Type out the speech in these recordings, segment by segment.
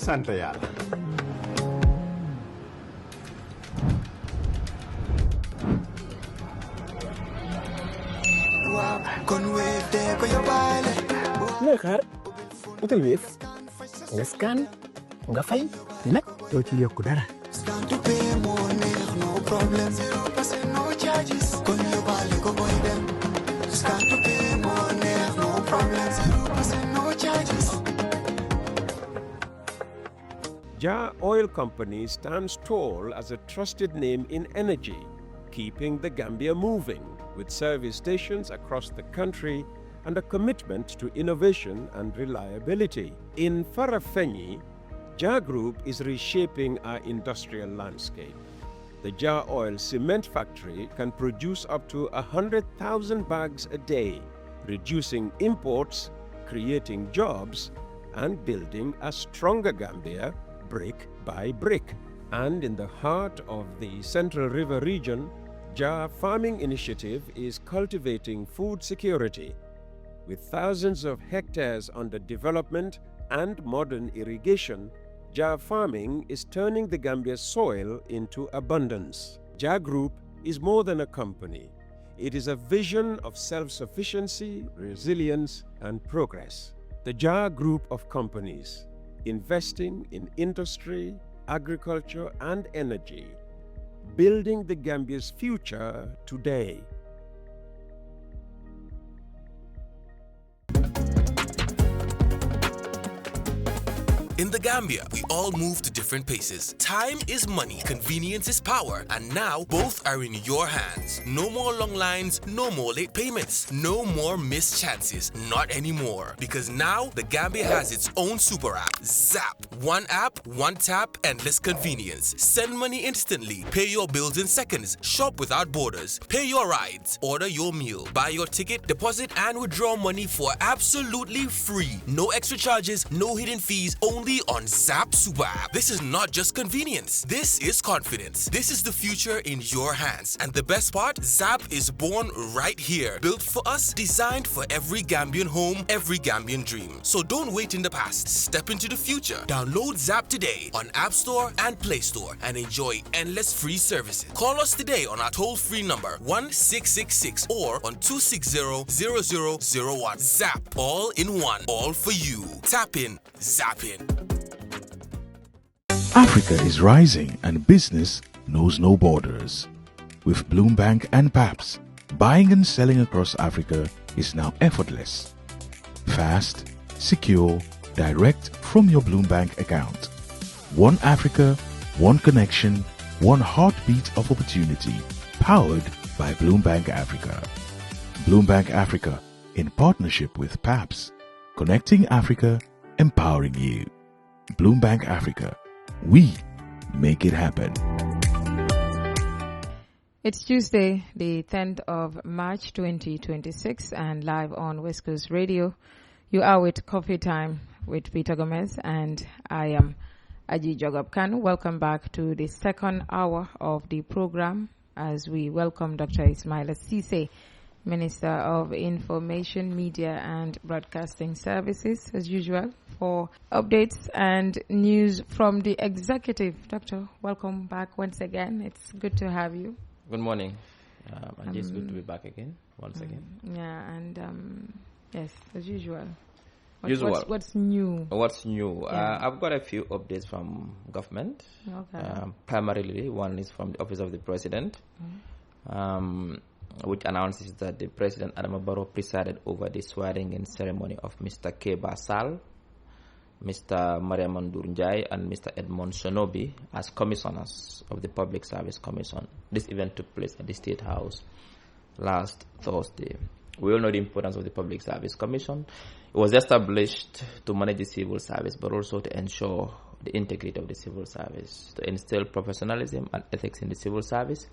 sant yàlla. looy xaar utal Wave nga scan nga fay te nag doo ci yokku dara. Jar Oil Company stands tall as a trusted name in energy, keeping the Gambia moving with service stations across the country and a commitment to innovation and reliability. In Farafenni, Jar Group is reshaping our industrial landscape. The Jar Oil Cement Factory can produce up to 100,000 bags a day, reducing imports, creating jobs, and building a stronger Gambia brick by brick. And in the heart of the Central River region, Jar Farming Initiative is cultivating food security. With thousands of hectares under development and modern irrigation, Jar Farming is turning the Gambia's soil into abundance. Jar Group is more than a company. It is a vision of self-sufficiency, resilience, and progress. The Jar Group of companies, investing in industry, agriculture, and energy, building the Gambia's future today. In the Gambia, we all move to different paces. Time is money, convenience is power, and now both are in your hands. No more long lines, no more late payments, no more missed chances. Not anymore. Because now the Gambia has its own super app, Zap. One app, one tap, endless convenience. Send money instantly, pay your bills in seconds, shop without borders, pay your rides, order your meal, buy your ticket, deposit and withdraw money for absolutely free. No extra charges, no hidden fees, only on Zap Super App. This is not just convenience. This is confidence. This is the future in your hands. And the best part, Zap is born right here. Built for us, designed for every Gambian home, every Gambian dream. So don't wait in the past. Step into the future. Download Zap today on App Store and Play Store and enjoy endless free services. Call us today on our toll-free number 1666 or on 260-0001. Zap. All in one. All for you. Tap in. Zap in. Africa is rising and business knows no borders. With Bloombank and PAPS, buying and selling across Africa is now effortless. Fast, secure, direct from your Bloombank account. One Africa, one connection, one heartbeat of opportunity, powered by Bloombank Africa. Bloombank Africa, in partnership with PAPS, connecting Africa, empowering you. Bloombank Africa. We make it happen. It's Tuesday, the 10th of March 2026, and live on West Coast Radio. You are with Coffee Time with Peter Gomez, and I am Aji Jogab. Welcome back to the second hour of the program as we welcome Dr. Ismaila Ceesay, Minister of Information, Media and Broadcasting Services, as usual, for updates and news from the executive. Doctor, welcome back once again. It's good to have you. Good morning. It's good to be back again, once again. Yeah, and yes, as usual. What's new? What's new? Yeah. I've got a few updates from government. Okay. Primarily, one is from the Office of the President, which announces that the President Adama Barrow presided over the swearing-in ceremony of Mr. Keba Sall, Mr. Mariam Njai, and Mr. Edmond Sonobi as commissioners of the Public Service Commission. This event took place at the State House last Thursday. We all know the importance of the Public Service Commission. It was established to manage the civil service, but also to ensure the integrity of the civil service, to instill professionalism and ethics in the civil service,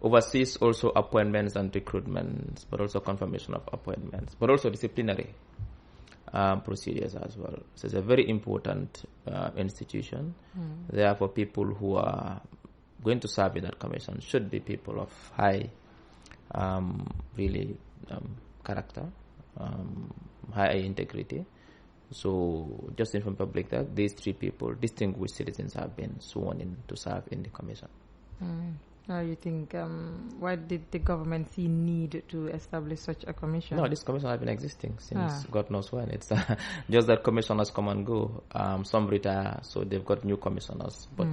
oversees also appointments and recruitments, but also confirmation of appointments, but also disciplinary procedures as well. So it's a very important institution. Therefore, people who are going to serve in that commission should be people of high, character, high integrity, So just inform public that these 3 people, distinguished citizens, have been sworn in to serve in the commission. You think, why did the government see need to establish such a commission? No, this commission has been existing since God knows when. It's just that commissioners come and go. Some retire, so they've got new commissioners. But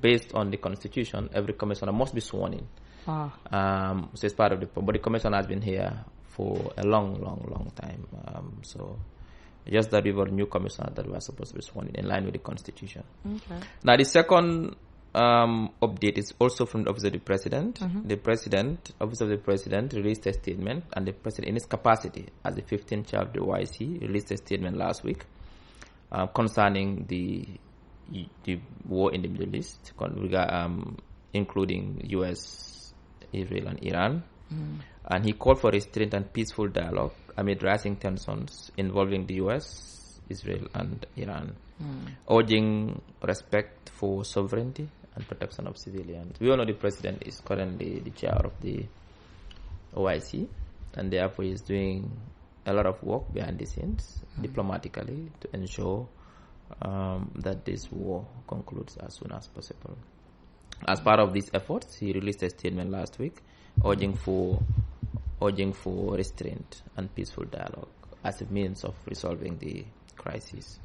based on the constitution, every commissioner must be sworn in. So it's part of but the commission has been here for a long time. So just that we were new commissioners that were supposed to be sworn in line with the constitution. Okay. Now the second update is also from the Office of the President. The Office of the President released a statement, and the President, in his capacity as the 15th chair of the OIC, released a statement last week concerning the war in the Middle East, including U.S., Israel, and Iran. And he called for restraint and peaceful dialogue amid rising tensions involving the U.S., Israel, and Iran, urging respect for sovereignty and protection of civilians. We all know the President is currently the chair of the OIC, and therefore is doing a lot of work behind the scenes diplomatically to ensure that this war concludes as soon as possible. As part of these efforts, he released a statement last week urging for restraint and peaceful dialogue as a means of resolving the crisis.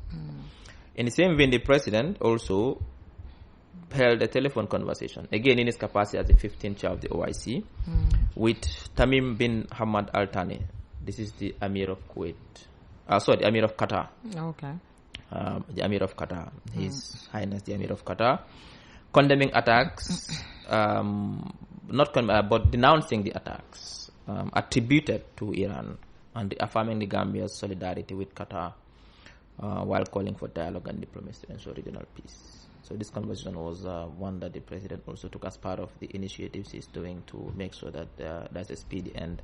In the same vein, the President also held a telephone conversation, again in his capacity as the 15th chair of the OIC, with Tamim bin Hamad Al Thani. This is the Emir of Kuwait. The Emir of Qatar. Okay. The Emir of Qatar, His Highness the Emir of Qatar, condemning attacks, but denouncing the attacks attributed to Iran, and affirming the Gambia's solidarity with Qatar, while calling for dialogue and diplomacy to ensure regional peace. So this conversation was one that the President also took as part of the initiatives he's doing to make sure that there's a speedy end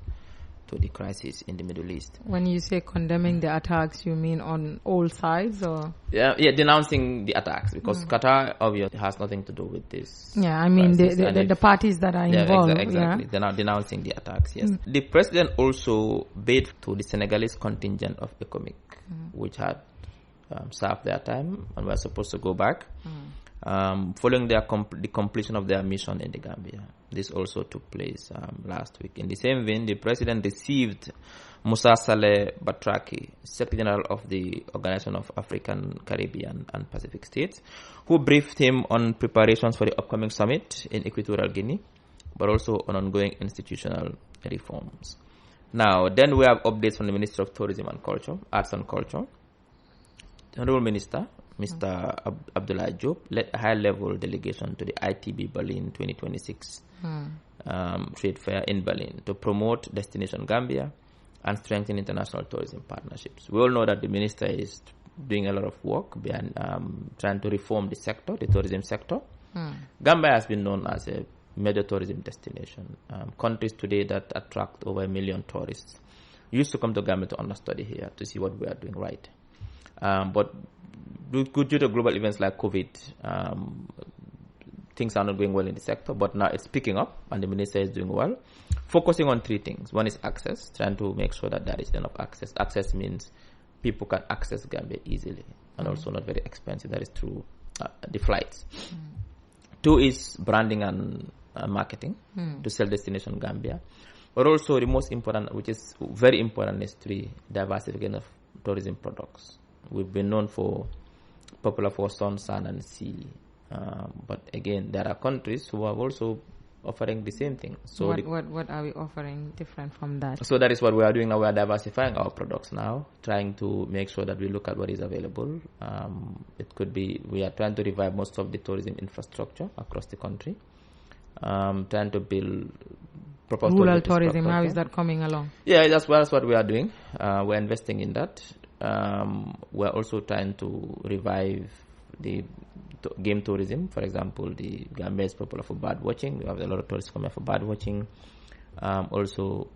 to the crisis in the Middle East. When you say condemning the attacks, you mean on all sides, or? Yeah, denouncing the attacks, because Qatar obviously has nothing to do with this. Yeah, I mean the parties that are involved. Exactly. They're now denouncing the attacks, yes. The President also bade to the Senegalese contingent of ECOMIC, which had served their time and were supposed to go back, following the completion of their mission in the Gambia. This also took place last week. In the same vein, the President received Musa Saleh Batraki, Secretary General of the Organization of African, Caribbean, and Pacific States, who briefed him on preparations for the upcoming summit in Equatorial Guinea, but also on ongoing institutional reforms. Now, then we have updates from the Minister of Tourism and Culture, Arts and Culture. The Honorable Minister, Mr. Abdullah Job, led a high-level delegation to the ITB Berlin 2026 trade fair in Berlin to promote Destination Gambia and strengthen international tourism partnerships. We all know that the minister is doing a lot of work behind trying to reform the sector, the tourism sector. Gambia has been known as a major tourism destination. Countries today that attract over 1 million tourists used to come to Gambia to understudy here to see what we are doing right. But due to global events like COVID, things are not going well in the sector, but now it's picking up and the minister is doing well, focusing on 3 things. One is access, trying to make sure that there is enough access. Access means people can access Gambia easily and also not very expensive. That is through the flights. 2 is branding and marketing to sell Destination Gambia. But also the most important, which is very important, is 3, diversification of tourism products. We've been known popular for sun, sand, and sea. But again, there are countries who are also offering the same thing. So what are we offering different from that? So that is what we are doing now. We are diversifying our products now, trying to make sure that we look at what is available. It could be we are trying to revive most of the tourism infrastructure across the country. Trying to build proper rural tourism. How is that coming along? Yeah, that's what we are doing. We're investing in that. We're also trying to revive the game tourism. For example, the Gambia is popular for bird watching. We have a lot of tourists coming here for bird watching. Also,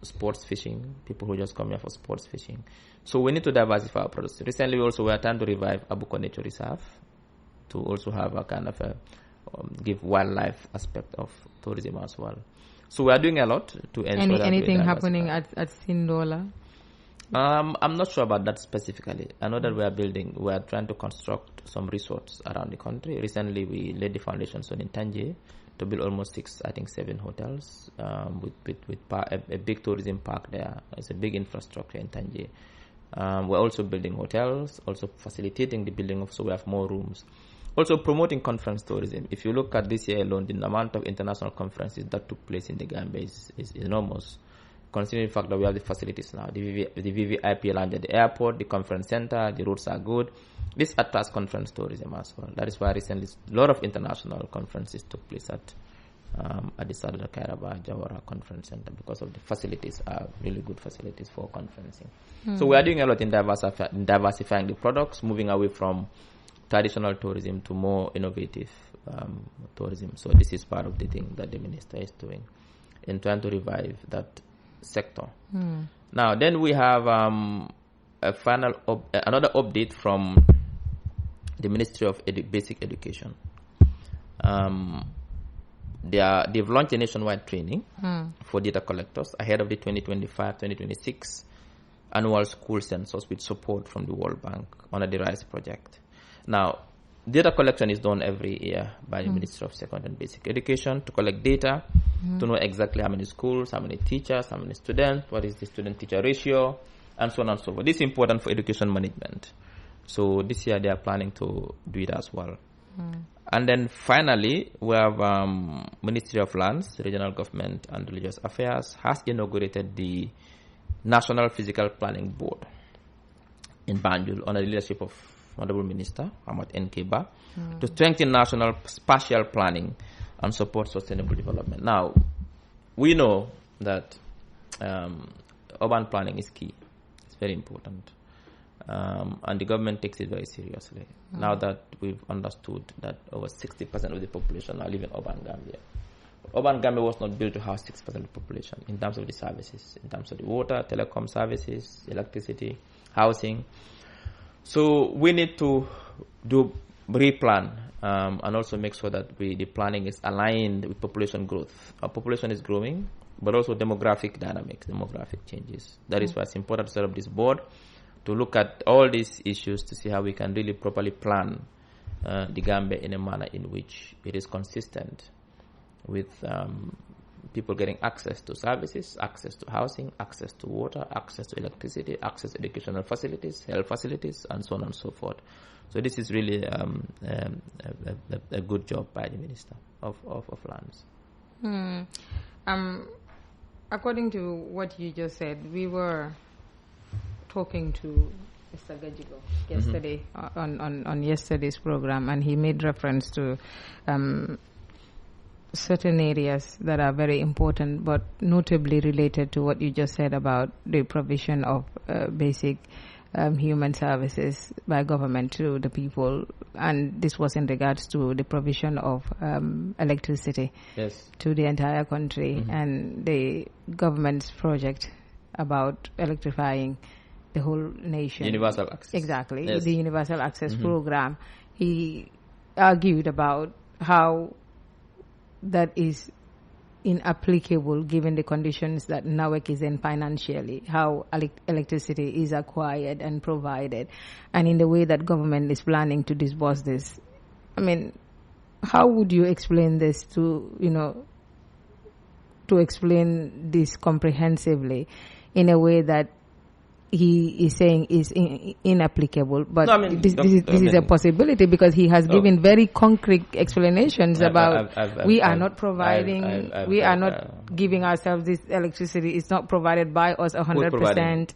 sports fishing. People who just come here for sports fishing. So we need to diversify our products. Recently, we are trying to revive Abuko Nature Reserve to also have a kind of give wildlife aspect of tourism as well. So we are doing a lot to ensure that anything happening at Sindola. I'm not sure about that specifically. I know that we are trying to construct some resorts around the country. Recently, we laid the foundations in Tangier to build almost 7 hotels with a big tourism park there. It's a big infrastructure in Tangier. We're also building hotels, also facilitating the building so we have more rooms. Also promoting conference tourism. If you look at this year alone, the amount of international conferences that took place in the Gambia is enormous, considering the fact that we have the facilities now. The VVIP lounge at the airport, the conference center, the roads are good. This attracts conference tourism as well. That is why recently a lot of international conferences took place at the Sadr Kairaba Jawara Conference Center, because of the facilities are really good facilities for conferencing. So we are doing a lot in diversifying the products, moving away from traditional tourism to more innovative tourism. So this is part of the thing that the minister is doing in trying to revive that sector. Now, then we have another update from the Ministry of Basic Education. They've launched a nationwide training for data collectors ahead of the 2025-2026 annual school census with support from the World Bank under the RISE project. Now, data collection is done every year by the Ministry of Secondary and Basic Education to collect data, to know exactly how many schools, how many teachers, how many students, what is the student-teacher ratio, and so on and so forth. This is important for education management. So this year they are planning to do it as well. And then finally, we have Ministry of Lands, Regional Government and Religious Affairs has inaugurated the National Physical Planning Board in Banjul under the leadership of Honorable Minister Ahmad N. Keba to strengthen national spatial planning and support sustainable development. Now, we know that urban planning is key. It's very important. And the government takes it very seriously. Now that we've understood that over 60% of the population are living in urban Gambia. Urban Gambia was not built to house 6% of the population in terms of the services, in terms of the water, telecom services, electricity, housing. So we need to do replan and also make sure that the planning is aligned with population growth. Our population is growing, but also demographic dynamics, demographic changes. That is why it's important to set up this board to look at all these issues to see how we can really properly plan the Gambia in a manner in which it is consistent with people getting access to services, access to housing, access to water, access to electricity, access to educational facilities, health facilities, and so on and so forth. So this is really a good job by the Minister of Lands. According to what you just said, we were talking to Mr. Gajigo yesterday on yesterday's program, and he made reference to certain areas that are very important, but notably related to what you just said about the provision of basic human services by government to the people, and this was in regards to the provision of electricity to the entire country, and the government's project about electrifying the whole nation. Universal access. Exactly, the universal access program. He argued about how that is inapplicable given the conditions that NAWEC is in financially, how electricity is acquired and provided, and in the way that government is planning to disburse this. I mean, how would you explain this to explain this comprehensively in a way that he is saying is inapplicable, but no, I mean, this is a possibility because he has given very concrete explanations about we are not providing, we are not giving ourselves this electricity. It's not provided by us 100%.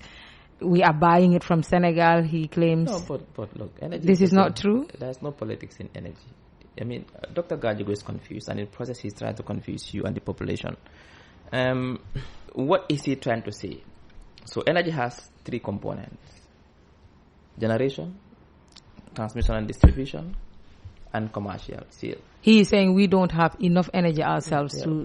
We are buying it from Senegal, he claims. No, but look, energy this is not true. There's no politics in energy. I mean, Dr. Gajigo is confused, and in the process he's trying to confuse you and the population. What is he trying to say? So energy has 3 components: generation, transmission and distribution, and commercial sale. He is saying we don't have enough energy ourselves to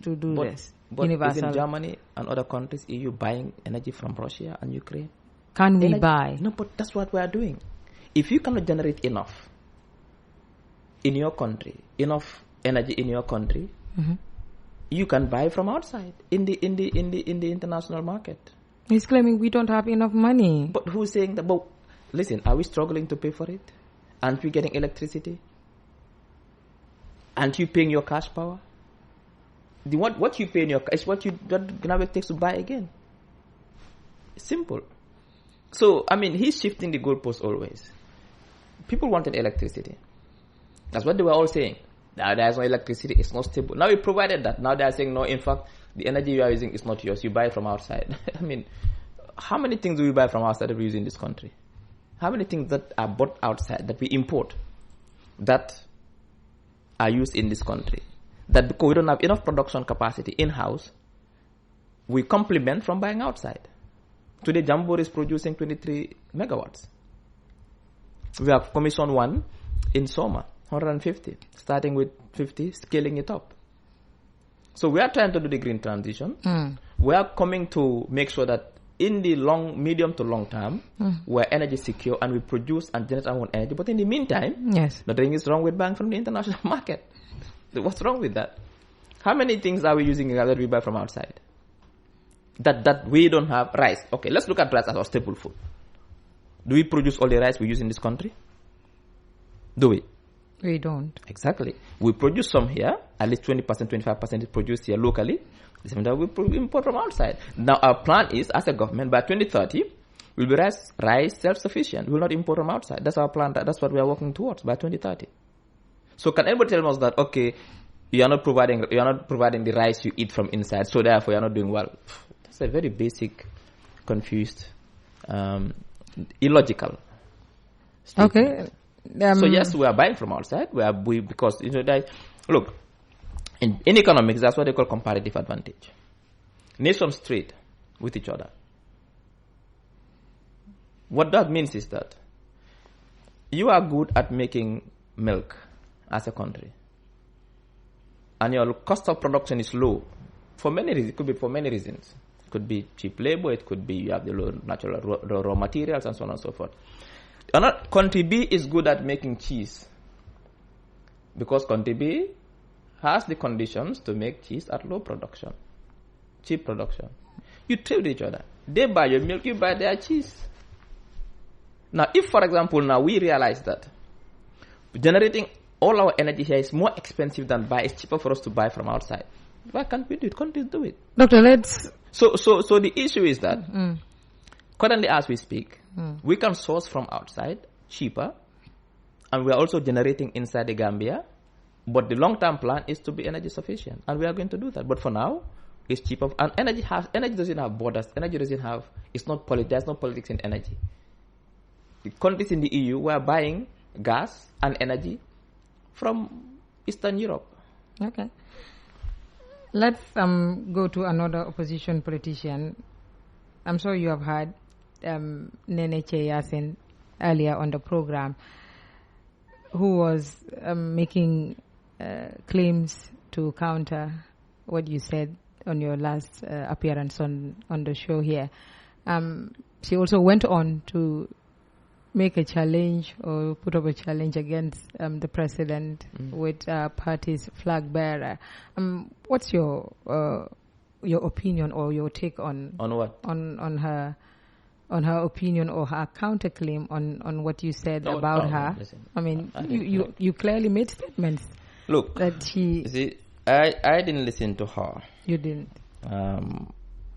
do this. But universal. Isn't Germany and other countries, EU, buying energy from Russia and Ukraine? Can we buy? No, but that's what we are doing. If you cannot generate enough in your country, enough energy in your country, you can buy from outside in the international market. He's claiming we don't have enough money. But who's saying that? But listen, are we struggling to pay for it? Aren't we getting electricity? Aren't you paying your cash power? What you pay in your cash is what it takes to buy again. It's simple. So, I mean, he's shifting the goalpost always. People wanted electricity. That's what they were all saying. Now there's no electricity, it's not stable. Now we provided that. Now they're saying, no, in fact, the energy you are using is not yours. You buy it from outside. I mean, how many things do we buy from outside that we use in this country? How many things that are bought outside, that we import, that are used in this country? That because we don't have enough production capacity in-house, we complement from buying outside. Today, Jambo is producing 23 megawatts. We have commissioned one in Soma, 150, starting with 50, scaling it up. So we are trying to do the green transition. We are coming to make sure that in the medium to long term, we're energy secure and we produce and generate our own energy. But in the meantime, nothing is wrong with buying from the international market. What's wrong with that? How many things are we using that we buy from outside? That we don't have rice. Okay, let's look at rice as our staple food. Do we produce all the rice we use in this country? Do we? We don't. Exactly. We produce some here, at least 20%, 25% is produced here locally. The same time we import from outside. Now our plan is, as a government, by 2030, we'll be rice self-sufficient. We will not import from outside. That's our plan. That's what we are working towards by 2030. So can anybody tell us that, okay, you are not providing the rice you eat from inside, so therefore you are not doing well? That's a very basic, confused, illogical statement. Okay. So yes, we are buying from outside. Because look, in economics, that's what they call comparative advantage. Nations trade with each other. What that means is that you are good at making milk as a country, and your cost of production is low for many reasons. It could be for many reasons. It could be cheap labor. It could be you have the low natural raw materials and so on and so forth. Country B is good at making cheese because country B has the conditions to make cheese at low production, cheap production. You trade with each other. They buy your milk, you buy their cheese. Now, if, for example, now we realize that generating all our energy here is more expensive than it's cheaper for us to buy from outside, why can't we do it? Countries do it. Doctor, let's... So the issue is that currently as we speak, we can source from outside cheaper, and we are also generating inside the Gambia, but the long-term plan is to be energy sufficient, and we are going to do that. But for now, it's cheaper, and energy doesn't have borders. There's no politics in energy. The countries in the EU were buying gas and energy from Eastern Europe. Okay. Let's go to another opposition politician. I'm sure you have heard Nene Yasin earlier on the program, who was making claims to counter what you said on your last appearance on the show here. She also went on to make a challenge or put up a challenge against the president with party's flag bearer. What's your opinion or your take on what? On her opinion or her counterclaim on what you said about her? Listen, I mean, you clearly made statements. Look, that she. See, I didn't listen to her. You didn't.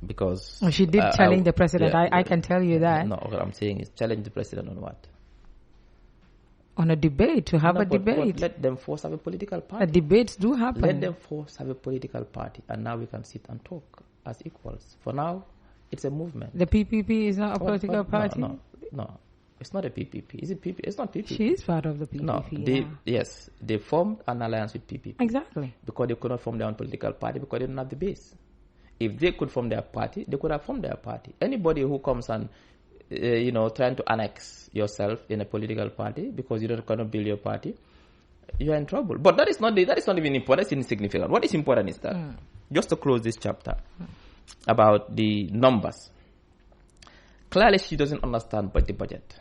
Because she did challenge the president. Yeah, I can tell you that. No, what I'm saying is challenge the president on what? On a debate, to have a debate. But let them force have a political party. Debates do happen. Let them force have a political party, and now we can sit and talk as equals. For now, it's a movement. The PPP is not a political party? No. It's not a PPP. Is it PPP? It's not PPP. She is part of the PPP. No, yes, they formed an alliance with PPP. Exactly. Because they could not form their own political party because they didn't have the base. If they could form their party, they could have formed their party. Anybody who comes and, trying to annex yourself in a political party because you cannot build your party, you are in trouble. But that is not even important. That's insignificant. What is important is that, just to close this chapter, about the numbers. Clearly, she doesn't understand the budget.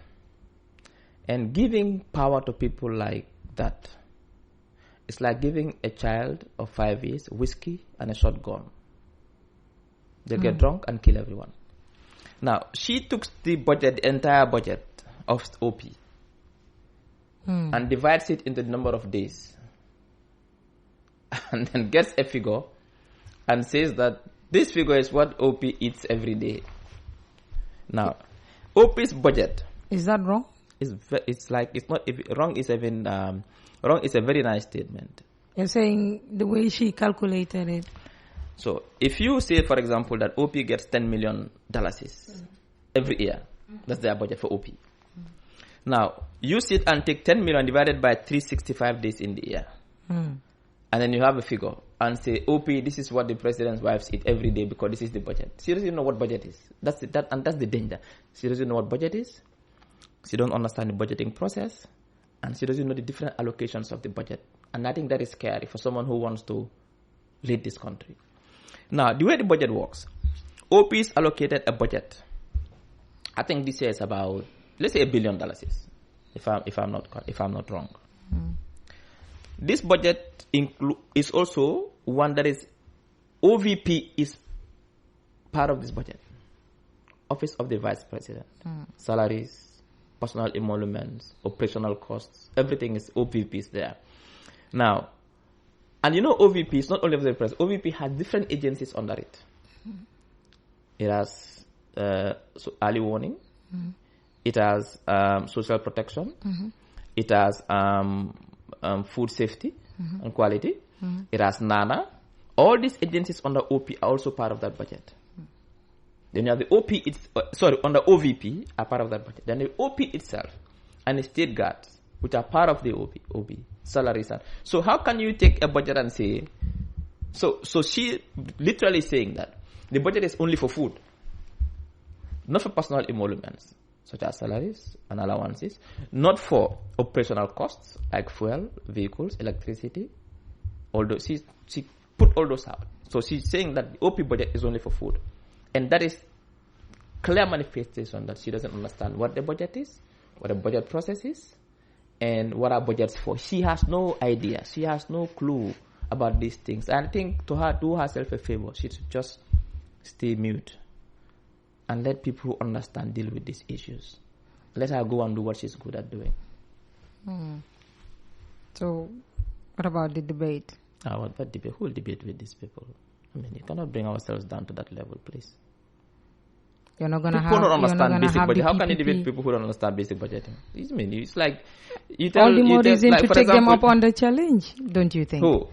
And giving power to people like that, it's like giving a child of 5 years whiskey and a shotgun. They'll get drunk and kill everyone. Now, she took the entire budget of OP, and divides it into the number of days, and then gets a figure and says that this figure is what OP eats every day. Now, OP's budget. Is that wrong? It's not wrong. Is even wrong is a very nice statement. You're saying the way she calculated it. So if you say, for example, that OP gets $10 million every year, that's their budget for OP. Now you sit and take 10 million divided by 365 days in the year, and then you have a figure and say, OP, this is what the president's wives eat every day because this is the budget. She doesn't know what budget is. That's the danger. She doesn't know what budget is. She don't understand the budgeting process, and she doesn't know the different allocations of the budget. And I think that is scary for someone who wants to lead this country. Now, the way the budget works, OP is allocated a budget. I think this year is about, let's say, $1 billion, if I'm not wrong. This budget is also one that is OVP is part of this budget. Office of the Vice President, salaries, personal emoluments, operational costs, everything is OVP is there. Now, and you know OVP is not only of the president. OVP has different agencies under it. It has early warning. It has social protection. It has food safety and quality. It has NANA. All these agencies under OP are also part of that budget. Then you have the OP, under OVP are part of that budget. Then the OP itself and the state guards, which are part of the OP salaries. So how can you take a budget and say, so she literally saying that the budget is only for food, not for personal emoluments, such as salaries and allowances, not for operational costs like fuel, vehicles, electricity. Although she put all those out. So she's saying that the OP budget is only for food. And that is clear manifestation that she doesn't understand what the budget is, what the budget process is, and what our budget's for. She has no idea. She has no clue about these things. And I think to her, do herself a favor. She should just stay mute and let people who understand deal with these issues. Let her go and do what she's good at doing. So, what about the debate? What debate? Who will debate with these people? I mean, you cannot bring ourselves down to that level, please. You're not going to have... People don't understand basic budgeting. How can you debate people who don't understand basic budgeting? It's like... You tell, all the more reason to take them up on the challenge, don't you think? Who?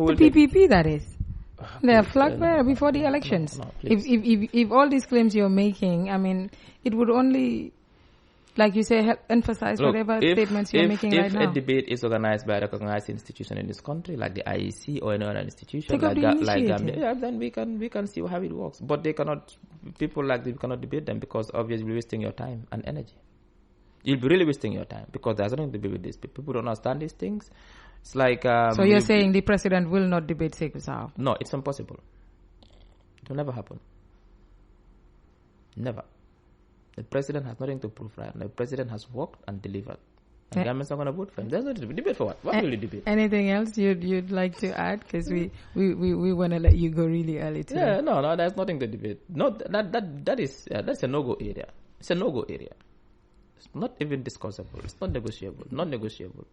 The PPP, that is. They are flag bearer before the elections. No, if all these claims you're making, I mean, it would only... Like you say, emphasize whatever statements you're making right now. If a debate is organized by a recognized institution in this country, like the IEC or any other institution, like Gambia, then we can see how it works. But they cannot. People like this cannot debate them because obviously you're wasting your time and energy. You'll be really wasting your time because there's nothing to debate with these people. People don't understand these things. It's like. So you're saying the president will not debate Ceesay? No, it's impossible. It will never happen. Never. The president has nothing to prove right now. The president has worked and delivered. And government's not going to vote for him. There's no debate for what? What will you debate? Anything else you'd like to add? Because we want to let you go really early today. Yeah, no, there's nothing to debate. No, that's a no-go area. It's a no-go area. It's not even discussable. It's not negotiable. Not negotiable.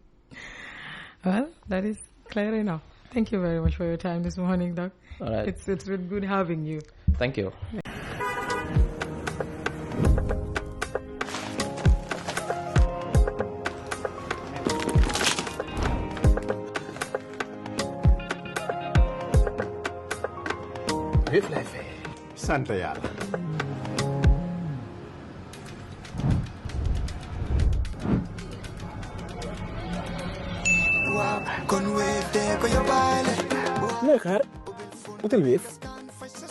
Well, that is clear enough. Thank you very much for your time this morning, Doc. All right. It's been good having you. Thank you. Yëpp lay fay. Sant yàlla. looy xaar utal Wave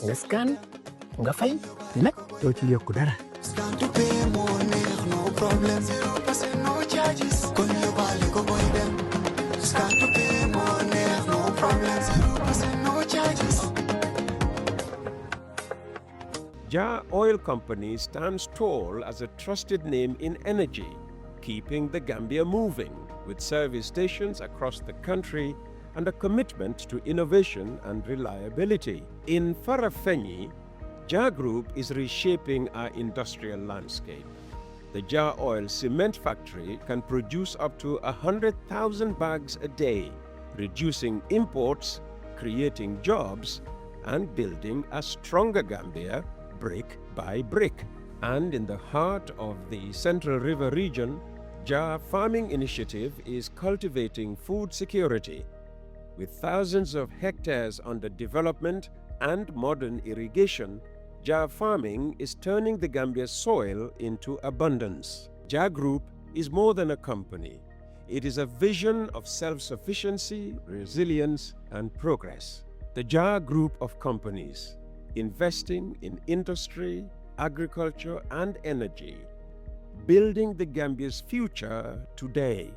nga scan nga fay nag doo ci yokku dara. Jar Oil Company stands tall as a trusted name in energy, keeping the Gambia moving with service stations across the country and a commitment to innovation and reliability. In Farafenni, Jar Group is reshaping our industrial landscape. The Jar Oil Cement Factory can produce up to 100,000 bags a day, reducing imports, creating jobs, and building a stronger Gambia brick by brick. And in the heart of the Central River region, Jar Farming Initiative is cultivating food security. With thousands of hectares under development and modern irrigation, Jar Farming is turning the Gambia's soil into abundance. Jar Group is more than a company. It is a vision of self-sufficiency, resilience, and progress. The Jar Group of companies, investing in industry, agriculture, and energy, building the Gambia's future today.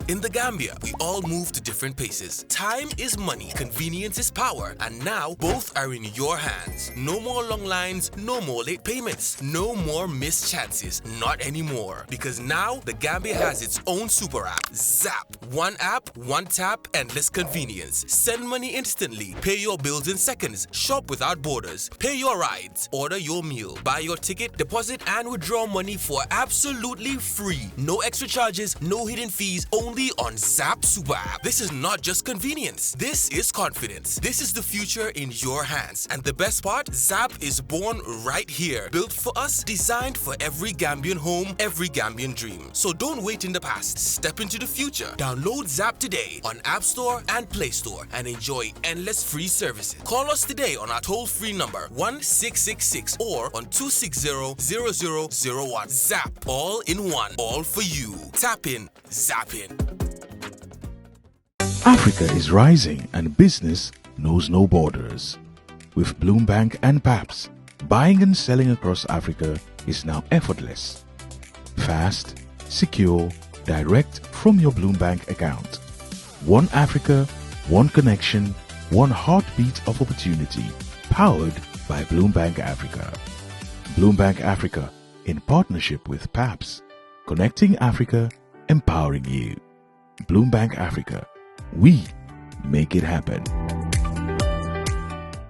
In the Gambia, we all move to different paces. Time is money, convenience is power, and now both are in your hands. No more long lines, no more late payments, no more missed chances, not anymore. Because now the Gambia has its own super app, Zap. One app, one tap, endless convenience. Send money instantly, pay your bills in seconds, shop without borders, pay your rides, order your meal, buy your ticket, deposit and withdraw money for absolutely free. No extra charges, no hidden fees, only on Zap Super App. This is not just convenience. This is confidence. This is the future in your hands. And the best part, Zap is born right here. Built for us, designed for every Gambian home, every Gambian dream. So don't wait in the past. Step into the future. Download Zap today on App Store and Play Store and enjoy endless free services. Call us today on our toll-free number 1666 or on 260-0001. Zap, all in one, all for you. Tap in, zap in. Africa is rising and business knows no borders. With Bloombank and PAPS, buying and selling across Africa is now effortless. Fast, secure, direct from your Bloombank account. One Africa, one connection, one heartbeat of opportunity, powered by Bloombank Africa. Bloombank Africa, in partnership with PAPS, connecting Africa, empowering you. Bloombank Africa, we make it happen.